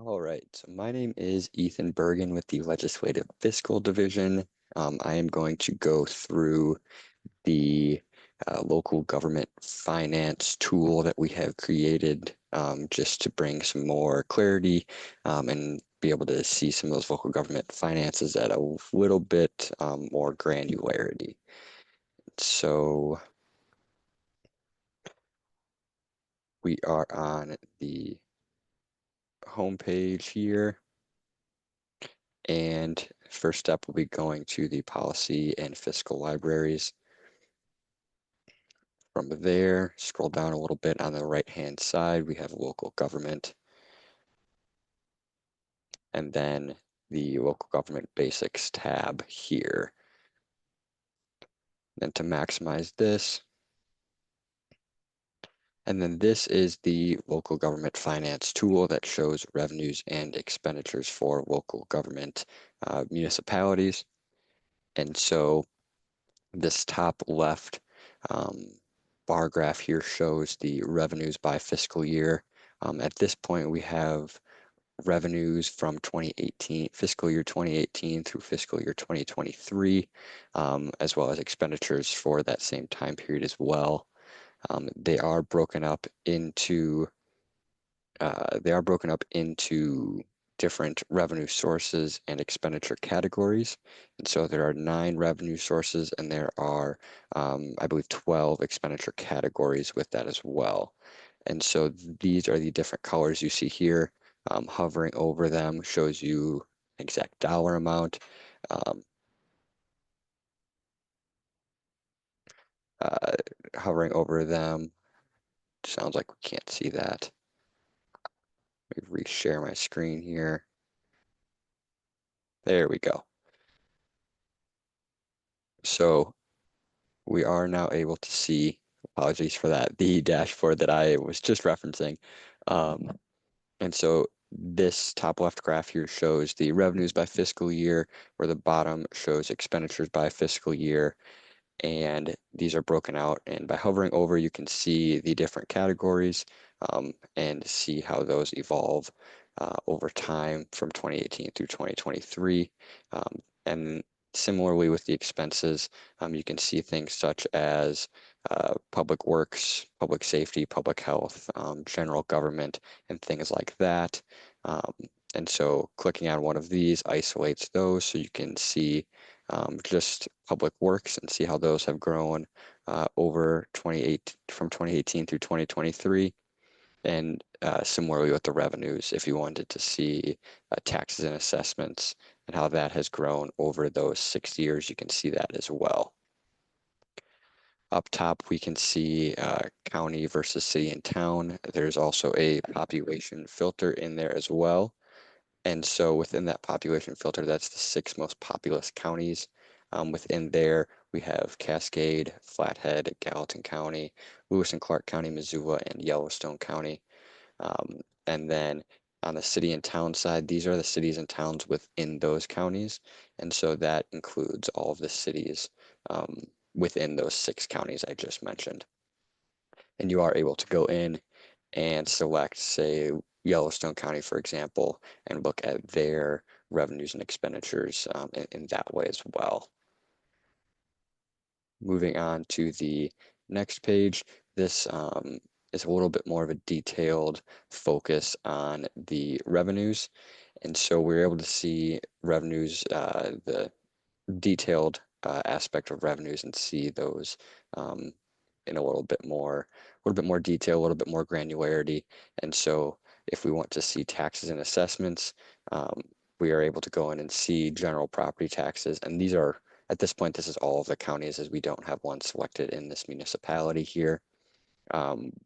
All right, so my name is Ethan Bergen with the Legislative Fiscal Division. I am going to go through the local government finance tool that we have created just to bring some more clarity and be able to see some of those local government finances at a little bit more granularity. So we are on the home page here. And first step will be going to the policy and fiscal libraries. From there, scroll down a little bit on the right-hand side, we have local government. And then the local government basics tab here. Then to maximize this, and then this is the local government finance tool that shows revenues and expenditures for local government municipalities. And so this top left bar graph here shows the revenues by fiscal year. At this point, we have revenues from 2018, fiscal year 2018 through fiscal year 2023, as well as expenditures for that same time period as well. They are broken up into different revenue sources and expenditure categories. And so there are 9 revenue sources and there are, I believe, 12 expenditure categories with that as well. And so these are the different colors you see here. Hovering over them shows you exact dollar amount. Um, uh, Hovering over them, sounds like we can't see that. Let me reshare my screen here. There we go. So we are now able to see, apologies for that, the dashboard that I was just referencing. And so this top left graph here shows the revenues by fiscal year, where the bottom shows expenditures by fiscal year. And these are broken out. And by hovering over, you can see the different categories and see how those evolve over time from 2018 through 2023. And similarly with the expenses, you can see things such as public works, public safety, public health, general government, and things like that. Um, and so clicking on one of these isolates those so you can see just public works and see how those have grown over from 2018 through 2023. And similarly with the revenues, if you wanted to see taxes and assessments and how that has grown over those 6 years, you can see that as well. Up top, we can see county versus city and town. There's also a population filter in there as well. And so within that population filter, that's the 6 most populous counties. Within there, we have Cascade, Flathead, Gallatin County, Lewis and Clark County, Missoula, and Yellowstone County. And then on the city and town side, these are the cities and towns within those counties. And so that includes all of the cities within those 6 counties I just mentioned. And you are able to go in and select, say, Yellowstone County, for example, and look at their revenues and expenditures in that way as well. Moving on to the next page, this is a little bit more of a detailed focus on the revenues. And so we're able to see revenues, the detailed aspect of revenues and see those in a little bit more detail, a little bit more granularity. And so if we want to see taxes and assessments, we are able to go in and see general property taxes. And these are, at this point, this is all of the counties as we don't have one selected in this municipality here.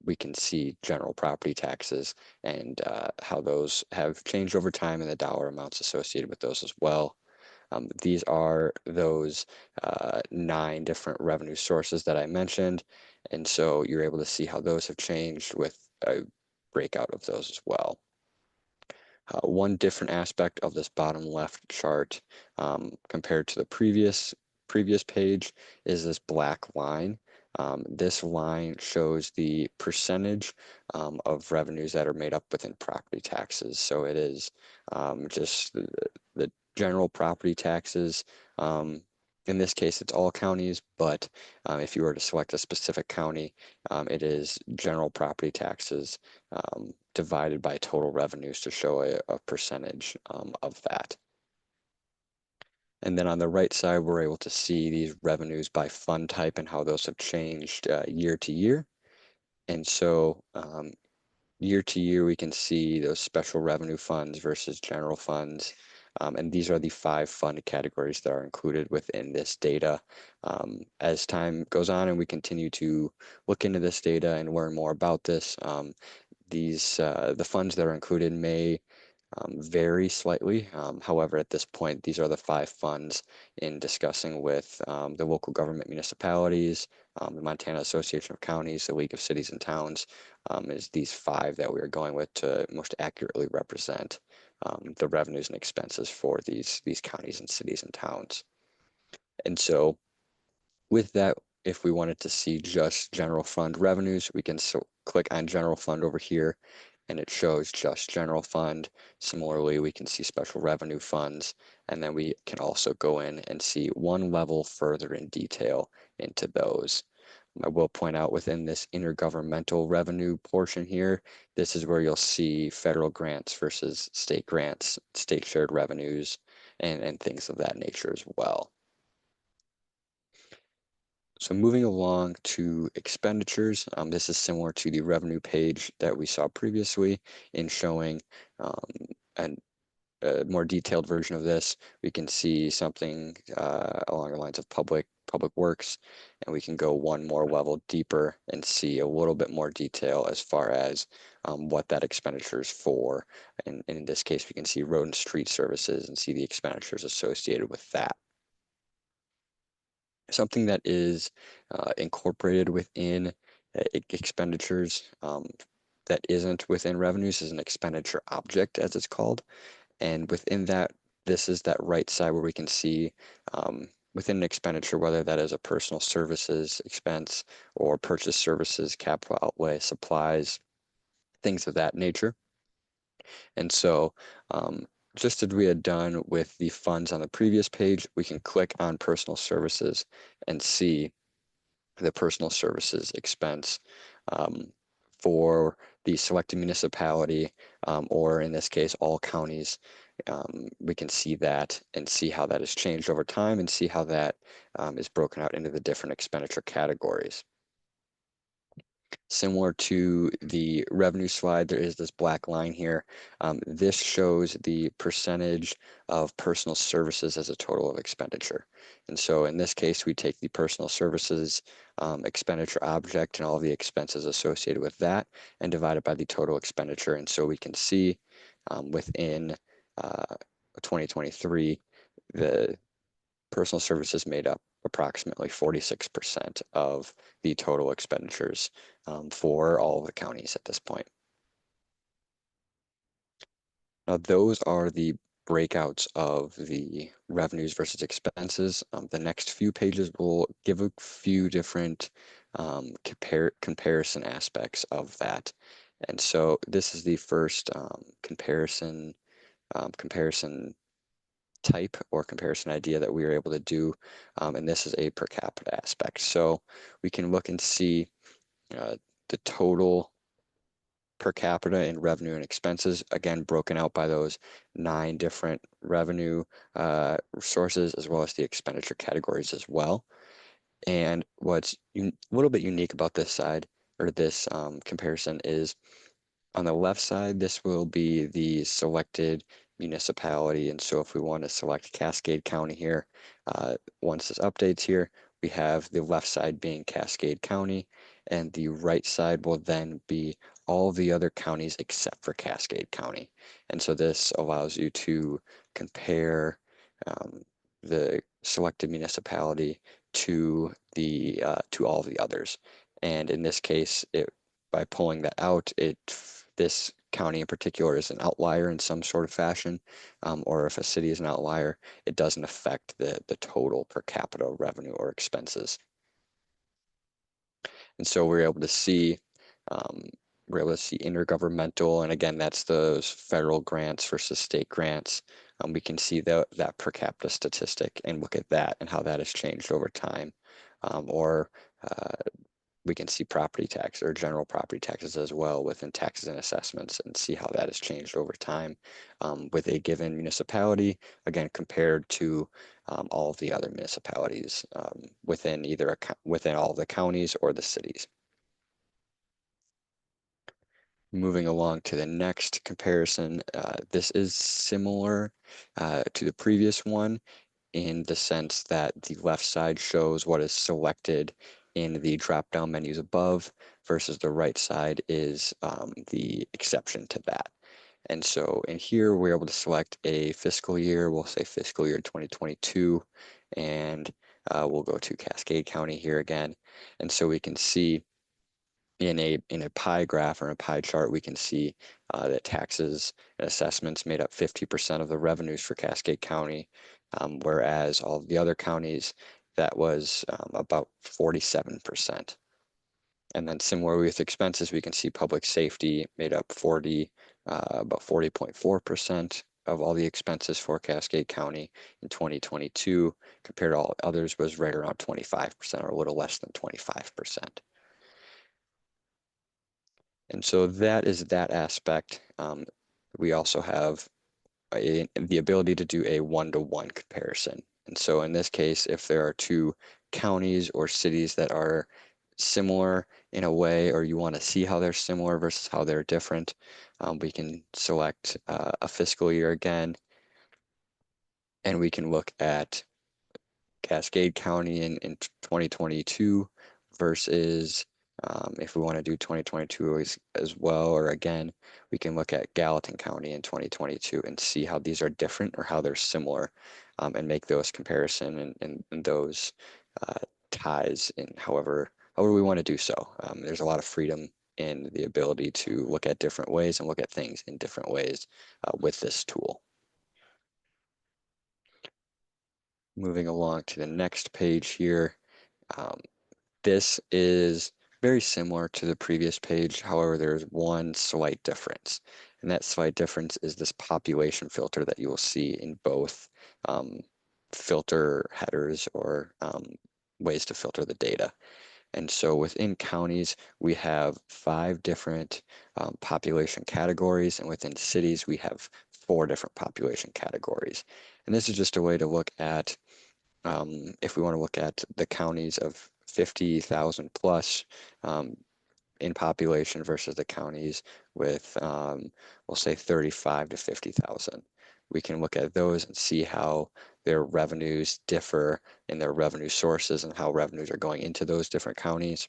We can see general property taxes and how those have changed over time and the dollar amounts associated with those as well. These are those 9 different revenue sources that I mentioned. And so you're able to see how those have changed with a breakout of those as well. One different aspect of this bottom left chart compared to the previous page is this black line. This line shows the percentage of revenues that are made up within property taxes. So it is just the general property taxes. In this case, it's all counties, but if you were to select a specific county, it is general property taxes divided by total revenues to show a percentage of that. And then on the right side, we're able to see these revenues by fund type and how those have changed year to year. And so year to year, we can see those special revenue funds versus general funds. And these are the 5 fund categories that are included within this data. As time goes on and we continue to look into this data and learn more about this, the funds that are included may vary slightly. However, at this point, these are the 5 funds in discussing with the local government municipalities, the Montana Association of Counties, the League of Cities and Towns, is these 5 that we are going with to most accurately represent the revenues and expenses for these counties and cities and towns. And so with that, if we wanted to see just general fund revenues, we can click on general fund over here and it shows just general fund. Similarly, we can see special revenue funds, and then we can also go in and see one level further in detail into those. I will point out within this intergovernmental revenue portion here, this is where you'll see federal grants versus state grants, state shared revenues, and things of that nature as well. So moving along to expenditures, this is similar to the revenue page that we saw previously in showing a more detailed version of this. We can see something along the lines of public works, and we can go one more level deeper and see a little bit more detail as far as what that expenditure is for. And in this case, we can see road and street services and see the expenditures associated with that. Something that is incorporated within expenditures that isn't within revenues is an expenditure object, as it's called. And within that, this is that right side where we can see within an expenditure, whether that is a personal services expense or purchase services, capital outlay, supplies, things of that nature. And so just as we had done with the funds on the previous page, we can click on personal services and see the personal services expense for the selected municipality, or in this case, all counties. We can see that and see how that has changed over time and see how that is broken out into the different expenditure categories. Similar to the revenue slide, there is this black line here. This shows the percentage of personal services as a total of expenditure. And so in this case, we take the personal services expenditure object and all the expenses associated with that and divide it by the total expenditure. And so we can see within 2023, the personal services made up approximately 46% of the total expenditures for all of the counties at this point. Now, those are the breakouts of the revenues versus expenses. The next few pages will give a few different comparison aspects of that. And so this is the first comparison type or comparison idea that we are able to do, and this is a per capita aspect. So we can look and see the total per capita in revenue and expenses, again, broken out by those 9 different revenue sources, as well as the expenditure categories as well. And what's a little bit unique about this side, or this comparison, is on the left side, this will be the selected municipality. And so if we want to select Cascade County here, once this updates here, we have the left side being Cascade County, and the right side will then be all the other counties except for Cascade County. And so this allows you to compare the selected municipality to all the others. And in this case, by pulling that out, this county in particular is an outlier in some sort of fashion, or if a city is an outlier, it doesn't affect the total per capita revenue or expenses. And so um, we're able to see intergovernmental, and again, that's those federal grants versus state grants. We can see that per capita statistic and look at that and how that has changed over time. Or we can see property tax or general property taxes as well within taxes and assessments and see how that has changed over time with a given municipality, again, compared to all of the other municipalities within within all the counties or the cities. Moving along to the next comparison, this is similar to the previous one in the sense that the left side shows what is selected in the drop-down menus above versus the right side is the exception to that. And so in here, we're able to select a fiscal year. We'll say fiscal year 2022, and we'll go to Cascade County here again. And so we can see in a pie graph or a pie chart, we can see that taxes and assessments made up 50% of the revenues for Cascade County, whereas all of the other counties, that was about 47%. And then similarly with expenses, we can see public safety made up about 40.4% of all the expenses for Cascade County in 2022, compared to all others was right around 25% or a little less than 25%. And so that is that aspect. We also have the ability to do a one-to-one comparison. And so in this case, if there are two counties or cities that are similar in a way, or you want to see how they're similar versus how they're different, we can select a fiscal year again, and we can look at Cascade County in 2022 versus if we want to do 2022 as well, or again, we can look at Gallatin County in 2022 and see how these are different or how they're similar and make those comparison and those uh, ties in however we want to do so. There's a lot of freedom in the ability to look at different ways and look at things in different ways with this tool. Moving along to the next page here. Um, this is very similar to the previous page. However, there's one slight difference. And that slight difference is this population filter that you will see in both um, filter headers or ways to filter the data. And so within counties, we have 5 different population categories, and within cities, we have 4 different population categories. And this is just a way to look at if we want to look at the counties of 50,000 plus in population versus the counties with, we'll say 35 to 50,000. We can look at those and see how their revenues differ in their revenue sources and how revenues are going into those different counties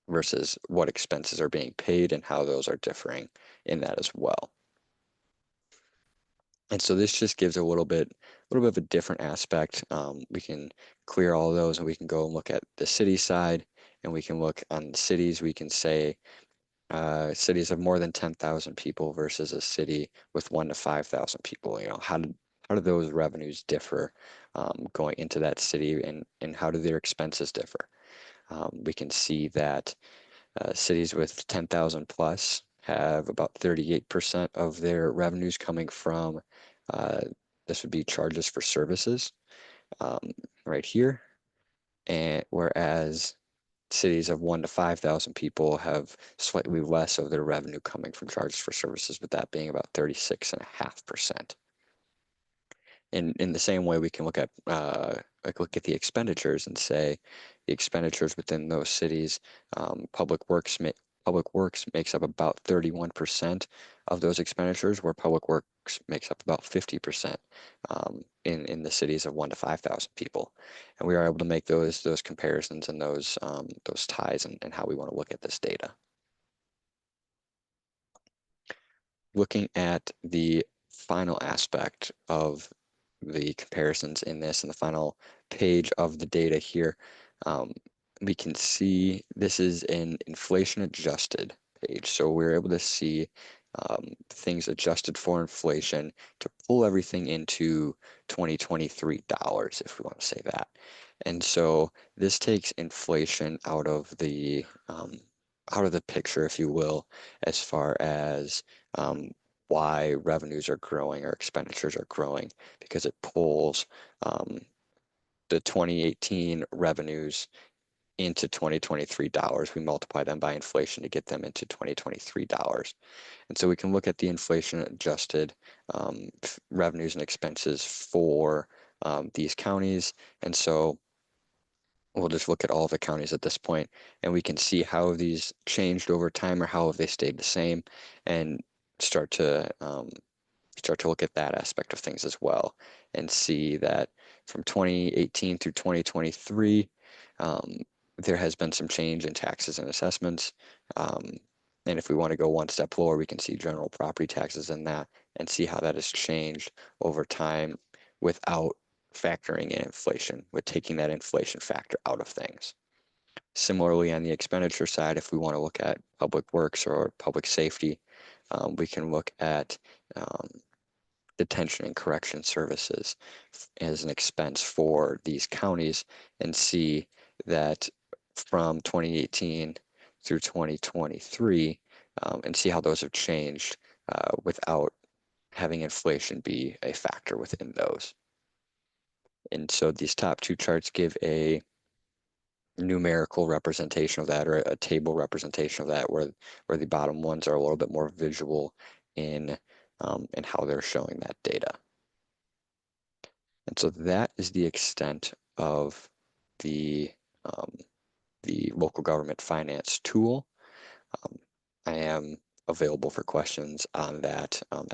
versus what expenses are being paid and how those are differing in that as well. And so this just gives a little bit of a different aspect. We can clear all of those and we can go and look at the city side, and we can look on cities. We can say cities of more than 10,000 people versus a city with 1 to 5,000 people. How do those revenues differ going into that city, and how do their expenses differ? We can see that cities with 10,000 plus have about 38% of their revenues coming from, uh, this would be charges for services um, right here. And whereas cities of 1 to 5,000 people have slightly less of their revenue coming from charges for services, with that being about 36.5%. In the same way, we can look at the expenditures and say the expenditures within those cities, public works makes up about 31% of those expenditures, where public works makes up about 50% in the cities of 1 to 5,000 people, and we are able to make those comparisons and those ties and how we want to look at this data. Looking at the final aspect of the comparisons in this and the final page of the data here, um, we can see this is an inflation adjusted page. So we're able to see things adjusted for inflation to pull everything into 2023 dollars, if we want to say that. And so this takes inflation out of the picture, if you will, as far as why revenues are growing or expenditures are growing, because it pulls um, the 2018 revenues into 2023 dollars. We multiply them by inflation to get them into 2023 dollars. And so we can look at the inflation adjusted revenues and expenses for these counties. And so we'll just look at all the counties at this point, and we can see how these changed over time or how have they stayed the same, and start to look at that aspect of things as well, and see that from 2018 through 2023, um, there has been some change in taxes and assessments. Um, and if we want to go one step lower, we can see general property taxes in that and see how that has changed over time without factoring in inflation, with taking that inflation factor out of things. Similarly, on the expenditure side, if we want to look at public works or public safety, we can look at um, detention and correction services as an expense for these counties and see that from 2018 through 2023 and see how those have changed without having inflation be a factor within those. And so these top two charts give a numerical representation of that, or a table representation of that, where the bottom ones are a little bit more visual in how they're showing that data. And so that is the extent of the um, the local government finance tool. I am available for questions on that at